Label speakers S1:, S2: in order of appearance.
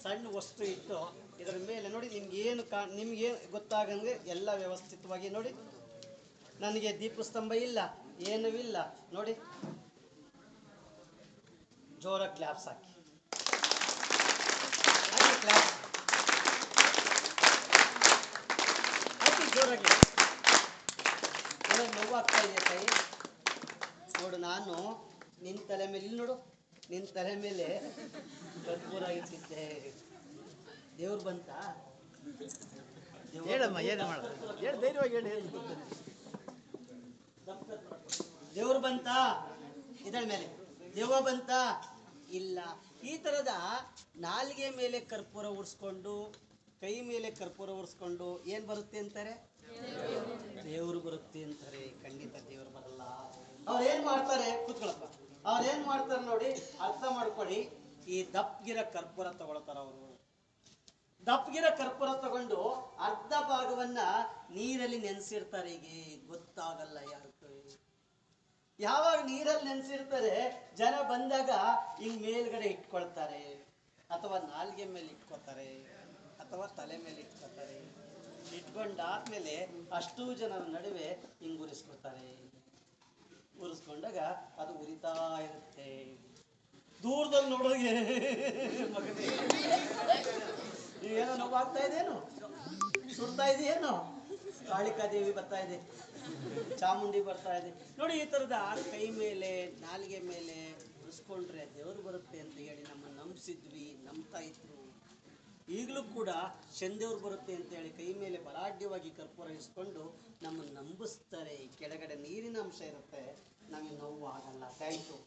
S1: ಸಣ್ಣ ವಸ್ತು ಇಟ್ಟು ಇದರ ಮೇಲೆ ನೋಡಿ ನಿಮ್ಗೆ ಗೊತ್ತಾಗಂಗೆ ಎಲ್ಲ ವ್ಯವಸ್ಥಿತವಾಗಿ ನೋಡಿ. ನನಗೆ ದೀಪಸ್ತಂಭ ಇಲ್ಲ, ಏನೂ ಇಲ್ಲ ನೋಡಿ. ಜೋರ ಕ್ಲಾಪ್ಸ್ ಹಾಕಿ ಕ್ಲಾಪ್ಸ್ ಹಾಕಿ ಜೋರಾಗಿ. ನೋವಾಗ್ತಾ ಇದೆ ಕೈ ನೋಡು. ನಾನು ನಿನ್ನ ತಲೆ ಮೇಲೆ ಇಲ್ಲಿ ನೋಡು, ನಿನ್ನ ತಲೆ ಮೇಲೆ ಕರ್ಪೂರ ಇಟ್ಟಿದ್ದೆ. ದೇವ್ರು ಬಂತ?
S2: ಹೇಳಮ್ಮ, ಏನು ಮಾಡೋದು? ಹೇಳಿ, ಧೈರ್ಯವಾಗಿ ಹೇಳಿ.
S1: ದೇವ್ರು ಬಂತ? ಇದಳ ಮೇಲೆ ದೇವ ಬಂತ? ಇಲ್ಲ. ಈ ತರದ ನಾಲಿಗೆ ಮೇಲೆ ಕರ್ಪೂರ ಉರ್ಸ್ಕೊಂಡು, ಕೈ ಮೇಲೆ ಕರ್ಪೂರ ಉರ್ಸ್ಕೊಂಡು ಏನ್ ಬರುತ್ತೆ ಅಂತಾರೆ? ದೇವ್ರು ಬರುತ್ತೆ ಅಂತಾರೆ. ಖಂಡಿತ ದೇವ್ರು ಬರಲ್ಲ. ಅವ್ರೇನ್ ಮಾಡ್ತಾರೆ? ಕೂತ್ಕೊಳಪ್ಪ. ಅವ್ರೇನ್ ಮಾಡ್ತಾರೆ ನೋಡಿ, ಅರ್ಥ ಮಾಡ್ಕೊಳ್ಳಿ. ಈ ದಪ್ಪಗಿರ ಕರ್ಪೂರ ತಗೊಳ್ತಾರ ಅವರು. ದಪ್ಪಗಿರ ಕರ್ಪೂರ ತಗೊಂಡು ಅರ್ಧ ಭಾಗವನ್ನ ನೀರಲ್ಲಿ ನೆನೆಸಿರ್ತಾರೆ. ಹೀಗೆ ಗೊತ್ತಾಗಲ್ಲ ಯಾರು. ಯಾವಾಗ ನೀರಲ್ಲಿ ನೆನೆಸಿರ್ತಾರೆ, ಜನ ಬಂದಾಗ ಹಿಂಗ್ ಮೇಲ್ಗಡೆ ಇಟ್ಕೊಳ್ತಾರೆ, ಅಥವಾ ನಾಲ್ಗೆ ಮೇಲೆ ಇಟ್ಕೊತಾರೆ, ಅಥವಾ ತಲೆ ಮೇಲೆ ಇಟ್ಕೊತಾರೆ. ಇಟ್ಕೊಂಡಾದ್ಮೇಲೆ ಅಷ್ಟೂ ಜನರ ನಡುವೆ ಹಿಂಗ್ ಉರಿಸ್ಕೊಳ್ತಾರೆ. ಉರಿಸ್ಕೊಂಡಾಗ ಅದು ಉರಿತಾ ಇರುತ್ತೆ. ದೂರದಲ್ಲಿ ನೋಡೋಗೆ ಮಗನೇ ಏನೋ ನೋವಾಗ್ತಾ ಇದೆಯೇನು? ಸುಡ್ತಾ ಇದೆಯೇನು? ಕಾಳಿಕಾದೇವಿ ಬರ್ತಾ ಇದೆ, ಚಾಮುಂಡಿ ಬರ್ತಾ ಇದೆ ನೋಡಿ. ಈ ತರದ ಕೈ ಮೇಲೆ ನಾಲಿಗೆ ಮೇಲೆ ಉರಿಸ್ಕೊಂಡ್ರೆ ದೇವರು ಬರುತ್ತೆ ಅಂತ ಹೇಳಿ ನಮ್ಮನ್ನು ನಂಬಿಸಿದ್ವಿ, ನಂಬ್ತಾ ಇದ್ರು. ಈಗಲೂ ಕೂಡ ಶನಿದೇವ್ರು ಬರುತ್ತೆ ಅಂತ ಹೇಳಿ ಕೈ ಮೇಲೆ ಬಲಾಢ್ಯವಾಗಿ ಕರ್ಪೂರ ಇರಿಸ್ಕೊಂಡು ನಮ್ಮನ್ನು ನಂಬಿಸ್ತಾರೆ. ಕೆಳಗಡೆ ನೀರಿನ ಅಂಶ ಇರುತ್ತೆ, ನಮಗೆ ನೋವು ಆಗಲ್ಲ. Thank you.